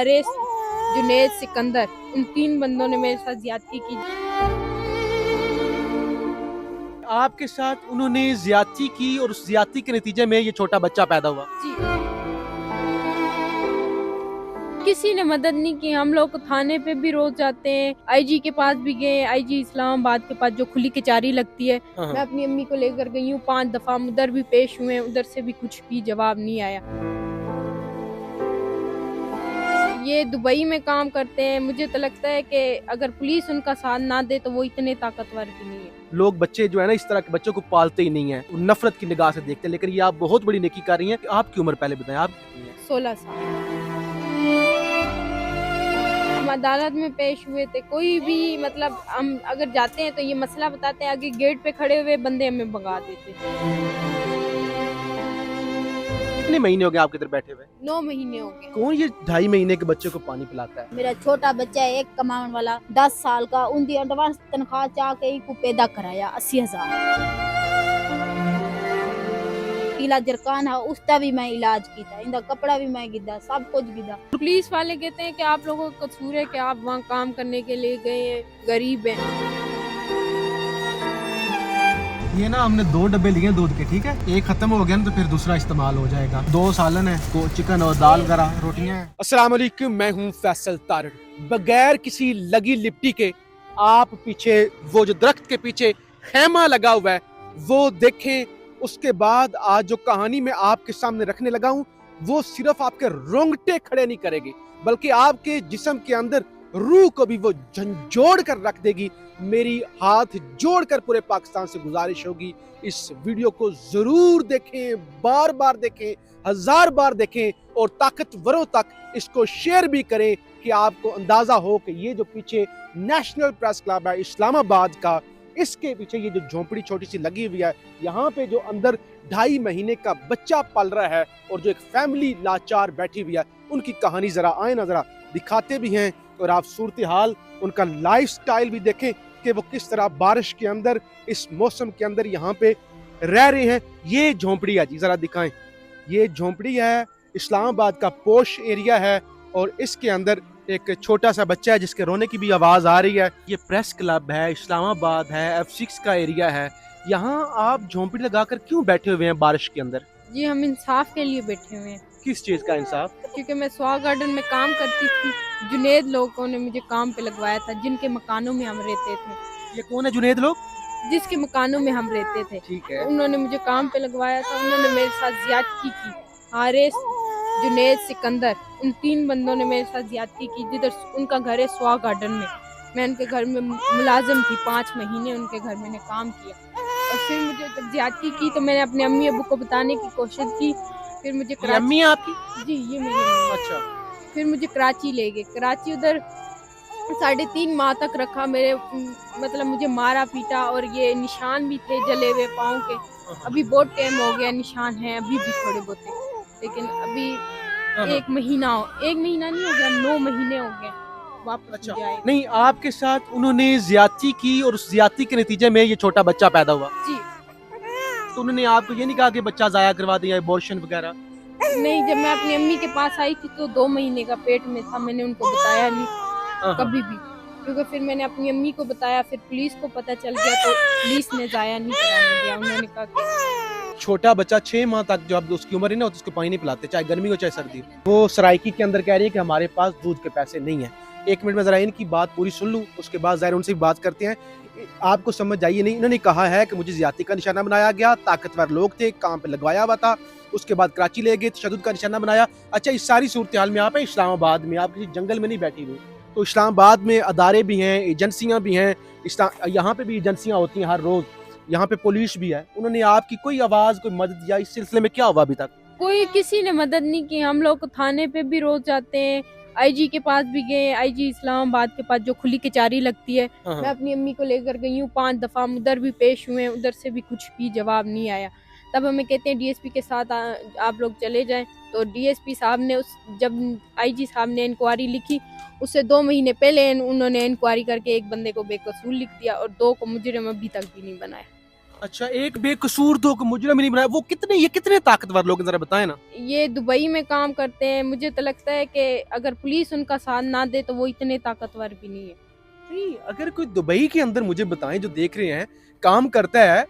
हारिस, जुनैद, सिकंदर, उन 3 बंदों ने मेरे साथ ज्यादती की। आपके साथ उन्होंने ज्यादती की और उस ज्यादती के नतीजे में ये छोटा बच्चा पैदा हुआ। जी, किसी ने मदद नहीं की। हम लोग थाने पे भी रोज जाते हैं, आईजी के पास भी गए, आईजी इस्लामाबाद के पास जो खुली कचहरी लगती है। मैं अपनी अम्मी को लेकर गई हूँ 5 दफा, उधर भी पेश हुए, उधर से भी कुछ भी जवाब नहीं आया। ये दुबई में काम करते हैं। मुझे तो लगता है कि अगर पुलिस उनका साथ ना दे तो वो इतने ताकतवर भी नहीं है। लोग बच्चे जो है ना, इस तरह के बच्चों को पालते ही नहीं है, नफरत की निगाह से देखते हैं। लेकिन ये आप बहुत बड़ी नेकी कर रही हैं। आपकी उम्र पहले बताएं, आप कितनी है? 16 साल। हम अदालत में पेश हुए थे, कोई भी मतलब हम अगर जाते हैं तो ये मसला बताते हैं, आगे गेट पे खड़े हुए बंदे हमें भगा देते हैं। कितने महीने हो गए आपके इधर बैठे हुए? 9 महीने हो गए। कौन ये 2.5 महीने के बच्चे को पानी पिलाता है? मेरा छोटा बच्चा है, एक कमावन वाला 10 साल का, उनकी एडवांस तनख्वाह चाह के ही को पैदा कराया 80,000। इलाज जरकान है, उसका भी मैं इलाज किया, इनका कपड़ा भी मैं गिदा, सब कुछ गिदा। पुलिस वाले कहते हैं कि आप लोगों का कसूर है कि आप वहाँ काम करने के लिए गए हैं, गरीब हैं। ये ना हमने 2 डब्बे लिए दूध के, ठीक है? एक खत्म हो गया ना तो फिर दूसरा इस्तेमाल हो जाएगा। 2 सालन है, 2 चिकन और दाल वगैरह, रोटियां हैं। अस्सलाम वालेकुम, मैं हूँ फैसल तारड़। बगैर किसी लगी लिपटी के आप पीछे वो जो दरख्त के पीछे खेमा लगा हुआ है वो देखें। उसके बाद आज जो कहानी मैं आपके सामने रखने लगा हूँ वो सिर्फ आपके रोंगटे खड़े नहीं करेगी, बल्कि आपके जिस्म के अंदर रूह को भी वो झंझोड़ कर रख देगी। मेरी हाथ जोड़कर पूरे पाकिस्तान से गुजारिश होगी, इस वीडियो को जरूर देखें, बार बार देखें, 1000 बार देखें और ताकतवरों तक इसको शेयर भी करें कि आपको अंदाजा हो कि ये जो पीछे नेशनल प्रेस क्लब है इस्लामाबाद का, इसके पीछे ये जो झोंपड़ी छोटी सी लगी हुई है, यहाँ पे जो अंदर 2.5 महीने का बच्चा पल रहा है और जो एक फैमिली लाचार बैठी हुई है, उनकी कहानी जरा आए ना, जरा दिखाते भी हैं और आप सूरत हाल उनका लाइफ स्टाइल भी देखें कि वो किस तरह बारिश के अंदर इस मौसम के अंदर यहाँ पे रह रहे हैं। ये झोंपड़ी है जी, जरा दिखाएं। ये झोंपड़ी है, इस्लामाबाद का पोश एरिया है और इसके अंदर एक छोटा सा बच्चा है जिसके रोने की भी आवाज आ रही है। ये प्रेस क्लब है, इस्लामाबाद है, F6 का एरिया है। यहाँ आप झोंपड़ी लगाकर क्यों बैठे हुए हैं बारिश के अंदर? जी, हम इंसाफ के लिए बैठे हुए हैं। किस चीज का इंसाफ? क्योंकि मैं स्वाग गार्डन में काम करती थी, जुनैद लोगों ने मुझे काम पे लगवाया था, जिनके मकानों में हम रहते थे। ये कौन है जुनैद लोग? जिसके मकानों में हम रहते थे, ठीक है। उन्होंने मुझे काम पे लगवाया था। उन्होंने मेरे साथ ज्यादती की। हारिस, जुनैद, सिकंदर, उन 3 बंदों ने मेरे साथ ज्यादती की। जिधर उनका घर है स्वाग गार्डन में, मैं उनके घर में मुलाजिम थी। 5 महीने उनके घर मैंने काम किया और फिर मुझे जब ज्यादती की तो मैंने अपने अम्मी अब्बू को बताने की कोशिश की। फिर मुझे अम्मी है आपकी? जी, ये मेरी अम्मी। अच्छा। फिर मुझे कराची ले गए। कराची उधर 3.5 माह तक रखा। मेरे मतलब मुझे मारा पीटा और ये निशान भी थे जले हुए पाँव के। अभी बहुत टाइम हो गया, निशान हैं अभी भी थोड़े बहुत, लेकिन अभी 1 महीना नहीं हो गया, 9 महीने हो गए वापस। अच्छा। जाए नहीं, आपके साथ उन्होंने ज्यादती की और उस ज्यादती के नतीजे में ये छोटा बच्चा पैदा हुआ। जी। तो उन्होंने आपको ये नहीं कहा कि बच्चा जाया करवा दिया, अबॉर्शन वगैरह? नहीं, जब मैं अपनी अम्मी के पास आई थी तो 2 महीने का पेट में था। मैंने उनको बताया नहीं कभी भी, क्योंकि फिर मैंने अपनी अम्मी को बताया, फिर पुलिस को पता चल गया तो पुलिस ने जाया नहीं कराने दिया। उन्होंने कहा कि छोटा बच्चा 6 माह तक जब उसकी उम्र है ना, उसको पानी नहीं पिलाते, चाहे गर्मी हो चाहे सर्दी हो। वो सराइकी के अंदर कह रही है कि हमारे पास दूध के पैसे नहीं है। 1 मिनट में जरा इनकी बात पूरी सुन लूं, उसके बाद ज़ाहिर उनसे भी बात करते हैं। आपको समझ आइए नहीं, इन्होंने कहा है कि मुझे ज्यादती का निशाना बनाया गया, ताकतवर लोग थे, काम पे लगवाया हुआ था, उसके बाद कराची ले गए, तशद्दुद का निशाना बनाया। अच्छा, इस सारी सूरत हाल में आप हैं इस्लामाबाद में, आप किसी जंगल में नहीं बैठी हुई। तो इस्लामाबाद में अदारे भी हैं, एजेंसियां भी हैं, यहाँ पे भी एजेंसियां होती हैं हर रोज, यहाँ पे पुलिस भी है। उन्होंने आपकी कोई आवाज, कोई मदद या इस सिलसिले में क्या हुआ अभी तक? कोई किसी ने मदद नहीं की। हम लोग थाने पे भी रोज जाते हैं, आईजी के पास भी गए, आईजी इस्लामाबाद के पास जो खुली कचहरी लगती है। मैं अपनी अम्मी को लेकर गई हूँ 5 दफा, उधर भी पेश हुए, उधर से भी कुछ भी जवाब नहीं आया। तब हमें कहते हैं डीएसपी के साथ आप लोग चले जाएं। तो डीएसपी साहब ने जब आईजी साहब ने इंक्वायरी लिखी, उससे 2 महीने पहले उन्होंने इंक्वायरी करके एक बंदे को बेकसूर लिख दिया और 2 को मुजरिम अभी तक भी नहीं बनाया। अच्छा, एक बेकसूर तो मुजरिम नहीं बनाया, वो कितने ताकतवर लोग हैं, जरा बताएं ना। ये दुबई में काम करते हैं, मुझे तो लगता है कि अगर पुलिस उनका साथ ना दे तो वो इतने ताकतवर भी नहीं है। नहीं, अगर कोई दुबई के अंदर मुझे बताएं जो देख रहे हैं काम करता है,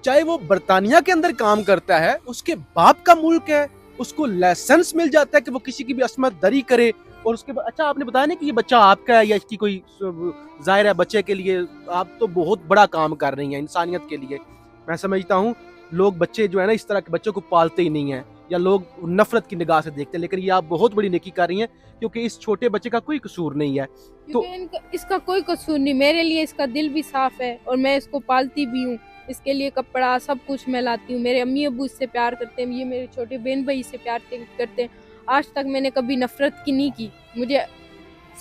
चाहे वो बर्तानिया के अंदर काम करता है, उसके बाप का मुल्क है, उसको लाइसेंस मिल जाता है कि वो किसी की भी असमत दरी करे, और उसके बाद अच्छा आपने बताया ना कि ये बच्चा आपका है या इसकी कोई जाहिर है बच्चे के लिए आप तो बहुत बड़ा काम कर रही हैं इंसानियत के लिए। मैं समझता हूँ लोग बच्चे जो है ना इस तरह के बच्चों को पालते ही नहीं है, या लोग नफरत की निगाह से देखते हैं, लेकिन ये आप बहुत बड़ी नेकी कर रही हैं क्योंकि इस छोटे बच्चे का कोई कसूर नहीं है। क्योंकि इसका कोई कसूर नहीं, मेरे लिए इसका दिल भी साफ है और मैं इसको पालती भी हूँ, इसके लिए कपड़ा सब कुछ मैं लाती हूँ। मेरे अम्मी अब्बू इससे प्यार करते हैं, ये मेरे छोटे बहन भाई इससे प्यार करते हैं। आज तक मैंने कभी नफरत की नहीं की, मुझे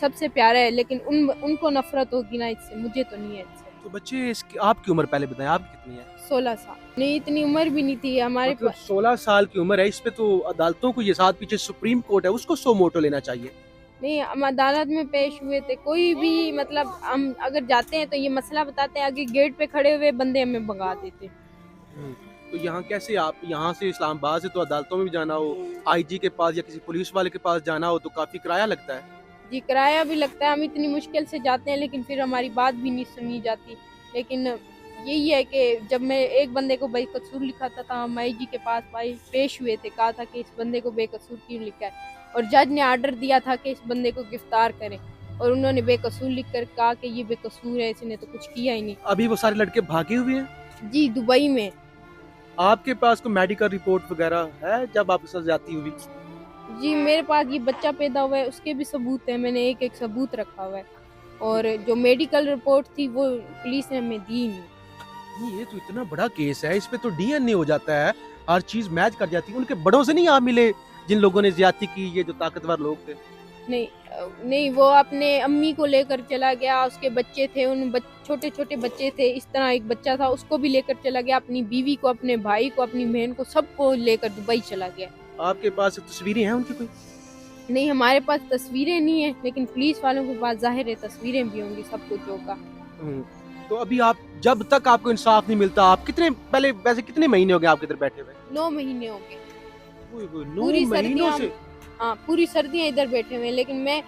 सबसे प्यारा है, लेकिन उनको नफरत होगी ना इससे, मुझे तो नहीं है इससे। तो बच्चे इसकी आपकी उम्र पहले बताएं, आपकी कितनी है? 16 साल नहीं, इतनी उम्र भी नहीं थी हमारे मतलब पास। 16 साल की उम्र है, इस पे तो अदालतों को ये साथ पीछे सुप्रीम कोर्ट है उसको सो मोटो लेना चाहिए। नहीं, हम अदालत में पेश हुए थे, कोई भी मतलब हम अगर जाते हैं तो ये मसला बताते हैं, आगे गेट पे खड़े हुए बंदे हमें भगा देते। तो यहाँ कैसे आप यहाँ से इस्लामाबाद से तो अदालतों में भी जाना हो, आईजी के पास या किसी पुलिस वाले के पास जाना हो तो काफी किराया लगता है। जी किराया भी लगता है, हम इतनी मुश्किल से जाते हैं लेकिन फिर हमारी बात भी नहीं सुनी जाती। लेकिन यही है कि जब मैं एक बंदे को बेकसूर लिखाता था, हम आईजी के पास पेश हुए थे, कहा था कि इस बंदे को बेकसूर क्यों लिखा है, और जज ने आर्डर दिया था कि इस बंदे को गिरफ्तार करें, और उन्होंने बेकसूर लिखकर कहा कि ये बेकसूर है, इसने तो कुछ किया ही नहीं। अभी वो सारे लड़के भागे हुए हैं? जी दुबई में। आपके पास कोई मेडिकल रिपोर्ट वगैरह है जब आपके साथ जाती हुई? जी मेरे पास ये बच्चा पैदा हुआ है उसके भी सबूत है, मैंने एक एक सबूत रखा हुआ है, और जो मेडिकल रिपोर्ट थी वो पुलिस ने हमें दी नहीं। ये तो इतना बड़ा केस है, इस पे तो डीएनए हो जाता है, हर चीज मैच कर जाती है। उनके बड़ों से नहीं आप मिले जिन लोगों ने ज्यादती की, ये जो ताकतवर लोग थे? नहीं, वो अपने अम्मी को लेकर चला गया, उसके बच्चे थे, छोटे छोटे बच्चे थे, इस तरह एक बच्चा था उसको भी लेकर चला गया, अपनी बीवी को, अपने भाई को, अपनी बहन को, सबको लेकर दुबई चला गया। आपके पास तस्वीरें हैं उनकी कोई? नहीं, हमारे पास तस्वीरें नहीं है, लेकिन पुलिस वालों के पास जाहिर है तस्वीरें भी होंगी सब कुछ होगा। तो अभी आप जब तक आपको इंसाफ नहीं मिलता, आप कितने महीने हो गए आपके इधर बैठे हुए? 9 महीने हो गए। 9 महीनों से? हाँ, पूरी सर्दियाँ इधर बैठे हुए हैं, लेकिन मैं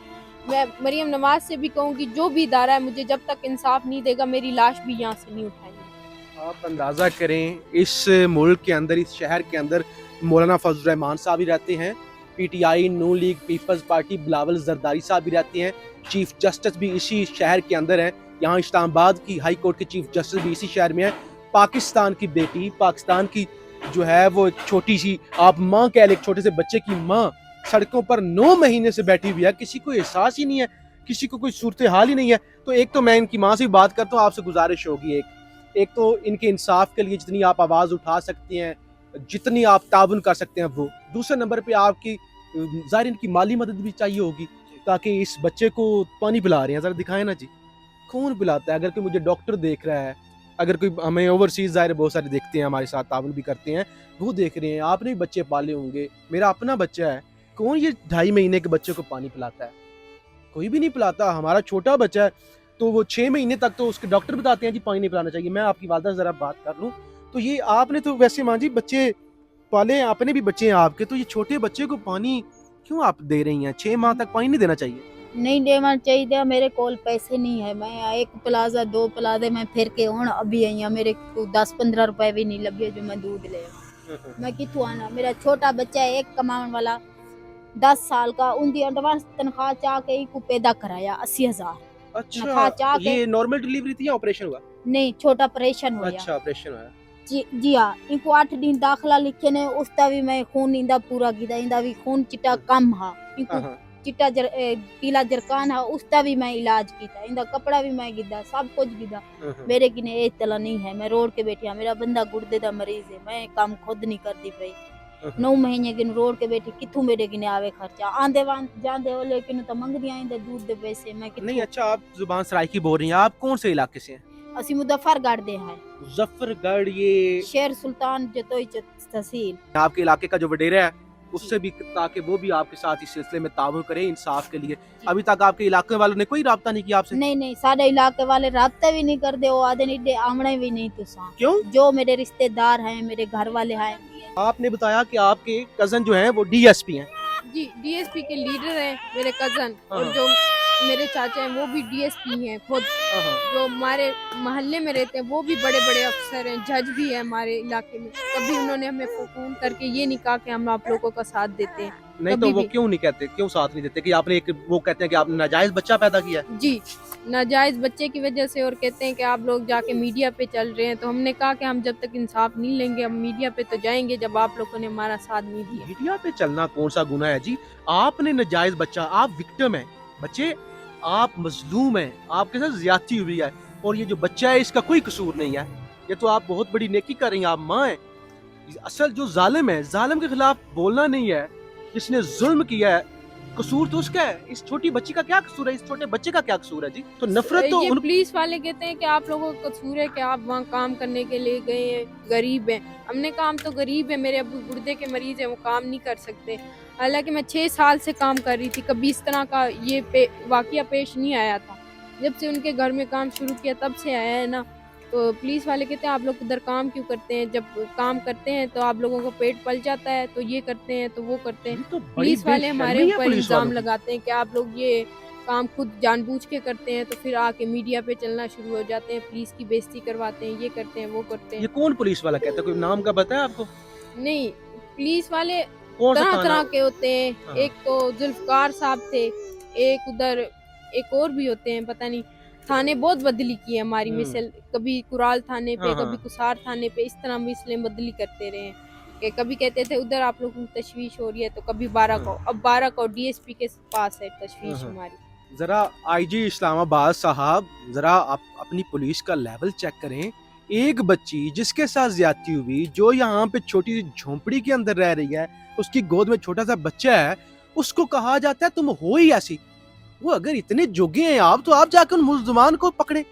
मरियम नवाज से भी कहूँ कि जो भी इदारा है, मुझे जब तक इंसाफ नहीं देगा मेरी लाश भी यहाँ से नहीं उठाएंगे। आप अंदाजा करें इस मुल्क के अंदर, इस शहर के अंदर मौलाना फजल रहमान साहब भी रहते हैं, पीटीआई नून लीग पीपल्स पार्टी बिलावल जरदारी साहब भी रहते हैं, चीफ जस्टिस भी इसी शहर के अंदर हैं, यहाँ इस्लामाबाद की हाई कोर्ट के चीफ जस्टिस भी इसी शहर में है। पाकिस्तान की बेटी, पाकिस्तान की जो है वो एक छोटी सी, आप माँ कह ले, एक छोटे से बच्चे की माँ सड़कों पर 9 महीने से बैठी हुई है, किसी को एहसास ही नहीं है, किसी को कोई सूरत हाल ही नहीं है। तो एक तो मैं इनकी माँ से भी बात करता हूँ, आपसे गुजारिश होगी एक तो इनके इंसाफ के लिए जितनी आप आवाज़ उठा सकती हैं, जितनी आप ताउन कर सकते हैं वो। दूसरे नंबर पे आपकी ज़ाहिर इनकी माली मदद भी चाहिए होगी, ताकि इस बच्चे को पानी पिला रहे हैं, ज़रा दिखाएं ना जी, कौन पिलाता है? अगर कोई मुझे डॉक्टर देख रहा है, अगर कोई हमें ओवरसीज ज़ाहिर बहुत सारे देखते हैं, हमारे साथ ताउन भी करते हैं, वो देख रहे हैं, आपने भी बच्चे पाले होंगे, मेरा अपना बच्चा है, कौन ये 2.5 महीने के बच्चे को पानी पिलाता है? कोई भी नहीं पिलाता। हमारा छोटा बच्चा है तो वो 6 महीने तक तो उसके डॉक्टर बताते हैं जी पानी नहीं पिलाना चाहिए। मैं आपकी वालदा से ज़रा बात कर लूँ तो ये आपने तो वैसे मां जी बच्चे पाले हैं, अपने भी बच्चे हैं आपके, तो ये छोटे बच्चे को पानी क्यों आप दे रही हैं? 6 माह तक पानी नहीं देना चाहिए? नहीं देना चाहिए, मेरे कोल पैसे नहीं है, मैं एक प्लाजा 2 प्लाजे में फिर के हूँ अभी आई, मेरे को 10-15 रुपए भी नहीं लगे जो मैं दूध ले। मैं कितों आना, मेरा छोटा बच्चा है एक कमाने वाला 10 साल का, उनकी एडवांस तनख्वाह चाह के ही को पैदा कराया 80,000। अच्छा, ये नॉर्मल डिलीवरी थी या ऑपरेशन हुआ? नहीं, छोटा ऑपरेशन हुआ। अच्छा, ऑपरेशन हुआ। जी हाँ, इनको 8 दिन दाखला लिखे ने, उसका भी मैं खून इंदा पूरा गिदा, इंदा भी खून चिट्टा कम हा, इनको चिट्टा पीला जरकान हा, उसका भी मैं इलाज किया, इंदा कपड़ा भी मैं गिदा, सब कुछ गिदा। मेरे किने ए तला नहीं है, मैं रोड के बैठी, मेरा बंदा गुर्दे दा मरीज है, मैं काम खुद नहीं करती पई। 9 महीने किन रोड के बैठी, किथू मेरे किने आवे खर्चा, आंदे जांदे हो, लेकिन तो मंग दिया इंदा दूध दे पैसे मैं किथू। नहीं, अच्छा आप जुबान सराइकी बोल रही हैं, आप कौन से इलाके से हैं? असी मुजफ्फरगढ़ दे हैं। मुजफ्फरगढ़, ये शेर सुल्तान जतोई तहसील। आपके इलाके का जो वडेरा है उससे भी, ताकि वो भी आपके साथ इस सिलसिले में ताउन करें इंसाफ के लिए। अभी तक आपके इलाके वालों ने कोई राब्ता नहीं किया आपसे? नहीं नहीं, सारे इलाके वाले राब्ते भी नहीं करते, वो आधे नहीं आमने भी नहीं तुसा। क्यों? जो मेरे रिश्तेदार हैं, मेरे घर वाले हैं। आपने बताया कि आपके कजन जो हैं वो डीएसपी हैं। जी, डीएसपी के लीडर हैं मेरे कजन, हाँ। और जो मेरे चाचा हैं वो भी डीएसपी हैं खुद। जो हमारे मोहल्ले में रहते हैं वो भी बड़े बड़े अफसर हैं, जज भी है हमारे इलाके में। कभी उन्होंने हमें फोन करके ये नहीं कहा कि हम आप लोगों का साथ देते हैं। नहीं तो कभी वो भी। क्यों नहीं कहते, क्यों साथ नहीं देते कि आपने एक, वो कहते हैं कि आपने नाजायज बच्चा पैदा किया है? जी, नाजायज बच्चे की वजह से, और कहते हैं कि आप लोग जाके मीडिया पे चल रहे हैं। तो हमने कहा कि हम जब तक इंसाफ नहीं लेंगे हम मीडिया पे तो जाएंगे जब आप लोगों ने हमारा साथ नहीं दिया। मीडिया पे चलना कौन सा गुनाह है जी? आपने नाजायज बच्चा, आप विक्टिम हैं बच्चे, आप मजलूम हैं, आपके साथ ज्यादती हुई है, और ये जो बच्चा है इसका कोई कसूर नहीं है। ये तो आप बहुत बड़ी नेकी कर रही हैं, आप माँ हैं। असल जो जालिम है, जालिम के खिलाफ बोलना नहीं है। जिसने जुल्म किया है कसूर तो उसका है, इस छोटी बच्ची का क्या कसूर है? इस छोटे बच्चे का क्या कसूर है जी? तो नफरत तो ये पुलिस वाले कहते हैं कि आप लोगों का कसूर है कि आप वहाँ काम करने के लिए गए हैं, गरीब हैं। हमने कहा हम तो गरीब है, मेरे अब्बू गुर्दे के मरीज हैं, वो काम नहीं कर सकते। हालांकि मैं 6 साल से काम कर रही थी, कभी इस तरह का ये वाकया पेश नहीं आया था। जब से उनके घर में काम शुरू किया तब से आया है ना। तो पुलिस वाले कहते हैं आप लोग उधर काम क्यों करते हैं? जब काम करते हैं तो आप लोगों को पेट पल जाता है, तो ये करते हैं तो वो करते हैं। तो बड़ी पुलिस वाले हमारे बेशर्मी है ऊपर पुलिस इल्जाम वालों की। लगाते हैं कि आप लोग ये काम खुद जानबूझ के करते हैं, तो फिर आके मीडिया पे चलना शुरू हो जाते हैं, पुलिस की बेइज्जती करवाते हैं, ये करते हैं वो करते ये हैं। कौन पुलिस वाला कहता है? कोई नाम का पता है आपको? नहीं, पुलिस वाले कौन सा तरह थाना? तरह के होते हैं। हाँ। एक तो जुल्फकार साहब थे, एक उधर एक और भी होते हैं, पता नहीं। थाने बहुत बदली की है हमारी मिसल, कभी कुराल थाने पे, हाँ, कभी हाँ। कुसार थाने पे, इस तरह मिसलें बदली करते रहे हैं। कि कभी कहते थे उधर आप लोगों को तशवीश हो रही है, तो कभी 12 को, अब 12 को डीएसपी के पास है तशवीश हाँ। हमारी। जरा आईजी इस्लामाबाद साहब, जरा आप अपनी पुलिस का लेवल चेक करें। एक बच्ची जिसके साथ ज्यादती हुई, जो यहाँ पे छोटी सी झोंपड़ी के अंदर रह रही है, उसकी गोद में छोटा सा बच्चा है, उसको कहा जाता है तुम हो ही ऐसी। वो अगर इतने जोगे हैं आप, तो आप जाकर उन मुल्ज़िमान को पकड़े।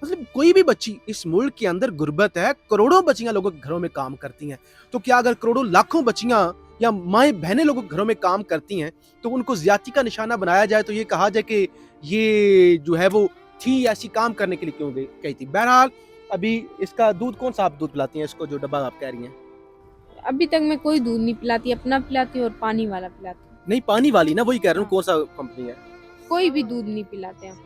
मतलब कोई भी बच्ची, इस मुल्क के अंदर गुर्बत है, करोड़ों बच्चियां लोगों के घरों में काम करती हैं। तो क्या अगर करोड़ों लाखों बच्चियां या माएँ बहनें लोगों के घरों में काम करती हैं, तो उनको ज्यादती का निशाना बनाया जाए, तो ये कहा जाए कि ये जो है वो थी ऐसी काम करने के लिए क्यों गई थी? बहरहाल अभी इसका दूध कौन सा आप दूध पिलाती हैं इसको, जो डब्बा आप कह रही हैं? अभी तक मैं कोई दूध नहीं पिलाती, अपना पिलाती हूँ और पानी वाला पिलाती हूँ। नहीं, पानी वाली ना, वही कह रहा हूँ, कौन सा कंपनी है? कोई भी दूध नहीं पिलाते हम।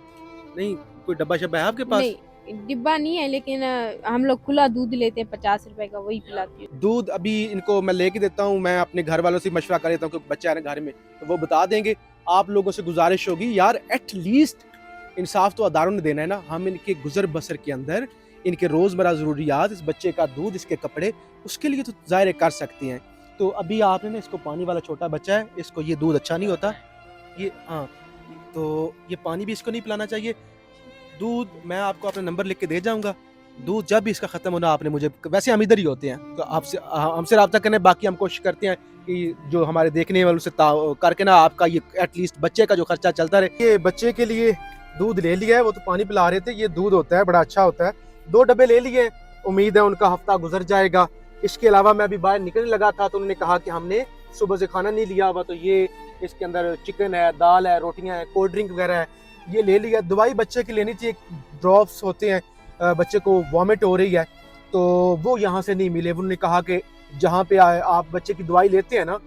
नहीं, कोई डब्बा शब्बा है आपके पास? नहीं, डिब्बा नहीं है, लेकिन हम लोग खुला दूध लेते हैं 50 रुपए का, वही पिलाती हूँ। दूध अभी इनको मैं लेके देता हूँ, मैं अपने घर वालों से मशवरा कर लेता हूँ कि बच्चा है ना घर में, तो वो बता देंगे। आप लोगों से गुजारिश होगी यार, एटलीस्ट इंसाफ तो अदारों ने देना है ना। हम इनके गुजर बसर के अंदर इनके रोज़मर्रा ज़रूरियात, इस बच्चे का दूध, इसके कपड़े, उसके लिए तो ज़ाहिर कर सकती हैं। तो अभी आपने ना, इसको पानी वाला छोटा बच्चा है, इसको ये दूध अच्छा नहीं होता, ये हाँ, तो ये पानी भी इसको नहीं पिलाना चाहिए। दूध मैं आपको अपना नंबर लिख के दे जाऊंगा। दूध जब भी इसका ख़त्म होना, आपने मुझे, वैसे हम इधर ही होते हैं, तो आपसे हमसे रब्ता करने, बाकी हम कोशिश करते हैं कि जो हमारे देखने वालों से करके ना आपका ये एटलीस्ट बच्चे का जो खर्चा चलता रहे। ये बच्चे के लिए दूध ले लिया है, वो तो पानी पिला रहे थे, ये दूध होता है, बड़ा अच्छा होता है। 2 डब्बे ले लिए, उम्मीद है उनका हफ्ता गुजर जाएगा। इसके अलावा मैं अभी बाहर निकलने लगा था, तो उन्होंने कहा कि हमने सुबह से खाना नहीं लिया हुआ, तो ये इसके अंदर चिकन है, दाल है, रोटियां हैं, कोल्ड ड्रिंक वगैरह है, ये ले लिया। दवाई बच्चे की लेनी थी, ड्रॉप्स होते हैं, बच्चे को वॉमिट हो रही है, तो वो यहाँ से नहीं मिले। उन्होंने कहा कि जहाँ पे आप बच्चे की दवाई लेते हैं ना,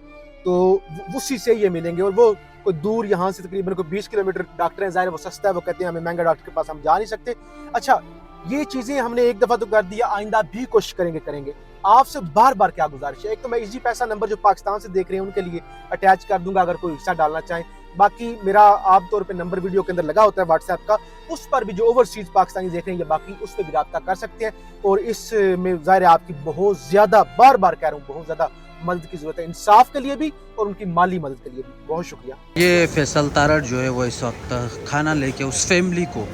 तो उसी से ये मिलेंगे, और वो कोई दूर यहाँ से तकरीबन कोई 20 किलोमीटर डॉक्टर है, ज़ाहिर वो सस्ता है, वो कहते हैं हमें महंगा डॉक्टर के पास हम जा नहीं सकते। अच्छा, ये चीज़ें हमने एक दफ़ा तो कर दिया, आइंदा भी कोशिश करेंगे। आपसे बार बार क्या गुजारिश है, एक तो मैं इजी पैसा नंबर जो पाकिस्तान से देख रहे हैं उनके लिए अटैच कर दूंगा अगर कोई हिस्सा डालना चाहें। बाकी मेरा आम तौर पे नंबर वीडियो के अंदर लगा होता है व्हाट्सएप का, उस पर भी जो ओवरसीज पाकिस्तानी देख रहे हैं या बाकी, उस पर भी रब्ता कर सकते हैं। और इसमें ज़ाहिर है आपकी बहुत ज़्यादा, बार बार कह रहा हूँ, बहुत ज़्यादा मदद की ज़रूरत है, इंसाफ के लिए भी और उनकी माली मदद के लिए भी। बहुत शुक्रिया। ये फैसल तारड़ जो है वो इस वक्त खाना लेके उस फैमिली को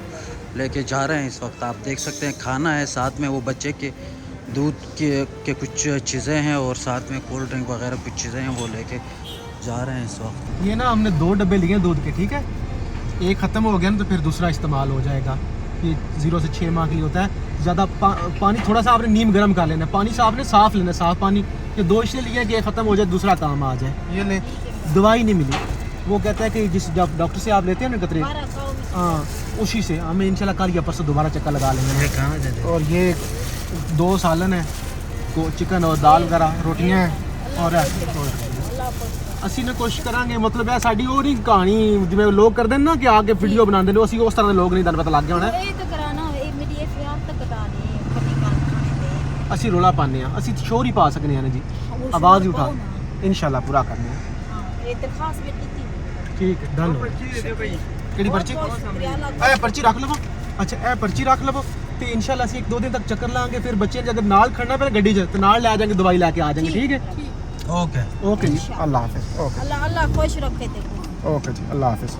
लेके जा रहे हैं। इस वक्त आप देख सकते हैं खाना है, साथ में वो बच्चे के दूध के कुछ चीज़ें हैं, और साथ में कोल्ड ड्रिंक वगैरह कुछ चीज़ें हैं, वो लेके जा रहे हैं इस वक्त। ये ना हमने 2 डब्बे लिए दूध के, ठीक है, एक ख़त्म हो गया ना तो फिर दूसरा इस्तेमाल हो जाएगा। ये 0 से 6 माह के लिए होता है। ज़्यादा पानी थोड़ा सा आपने नीम गर्म कर लेना, पानी से आपने साफ़ लेना, साफ़ पानी। ये 2 इसलिए लिए कि ये ख़त्म हो जाए दूसरा काम आ जाए। ये ले, दवाई नहीं मिली, वो कहता है कि जिस डॉक्टर से आप लेते हैं ना कतरे, हाँ उसी से हमें इंशाल्लाह कल या परसों दोबारा चक्कर लगा लेंगे। और ये 2 सालन है, चिकन और दाल वगैरह, रोटियाँ हैं और ਅਸੀਂ ਨਾ ਕੋਸ਼ਿਸ਼ ਕਰਾਂਗੇ, ਮਤਲਬ ਇਹ ਸਾਡੀ ਉਹ ਨਹੀਂ ਕਹਾਣੀ ਜਿਵੇਂ ਲੋਕ ਕਰਦੇ ਨੇ ਨਾ ਕਿ ਆ ਕੇ ਵੀਡੀਓ ਬਣਾਉਂਦੇ ਨੇ, ਅਸੀਂ ਉਸ ਤਰ੍ਹਾਂ ਦੇ ਲੋਕ ਨਹੀਂ, ਤੁਹਾਨੂੰ ਪਤਾ ਲੱਗ ਗਿਆ ਹੋਣਾ। ਇਹ ਤਾਂ ਕਰਾਣਾ ਇਹ ਮੇਰੀ ਇਹ ਫਿਆਰ ਤੱਕ ਕਟਾਣੀ ਖੱਟੀ ਖਾਣੇ ਤੇ ਅਸੀਂ ਰੋਲਾ ਪਾਉਂਦੇ ਆ, ਅਸੀਂ ਸ਼ੋਰ ਹੀ ਪਾ ਸਕਨੇ ਆ ਨਾ ਜੀ, ਆਵਾਜ਼ ਹੀ ਉਠਾ ਇਨਸ਼ਾਅੱਲਾ ਪੂਰਾ ਕਰਨੇ ਆ। ਹਾਂ ਇਹ ਦਰਖਾਸਤ ਵੀ ਦਿੱਤੀ। ਠੀਕ ਹੈ, ਡਨ। ਕਿਹੜੀ ਪਰਚੀ? ਇਹ ਪਰਚੀ ਰੱਖ ਲਵੋ। ਅੱਛਾ ਇਹ ਪਰਚੀ ਰੱਖ ਲਵੋ ਤੇ ਇਨਸ਼ਾਅੱਲਾ ਅਸੀਂ 1-2 ਦਿਨ ਤੱਕ ਚੱਕਰ ਲਾਂਗੇ, ਫਿਰ ਬੱਚੇ ਨੇ ਅਗਰ ਨਾਲ ਖੜਨਾ ਪਏ ਗੱਡੀ 'ਚ ਤੇ ਨਾਲ ਲੈ ਜਾਾਂਗੇ, ਦਵਾਈ ਲੈ ਕੇ ਆ ਜਾਾਂਗੇ। ਠੀਕ ਹੈ, ओके اوکے جی، اللہ حافظ۔ اوکے اللہ اللہ خوش رکھے تے اوکے جی، اللہ حافظ۔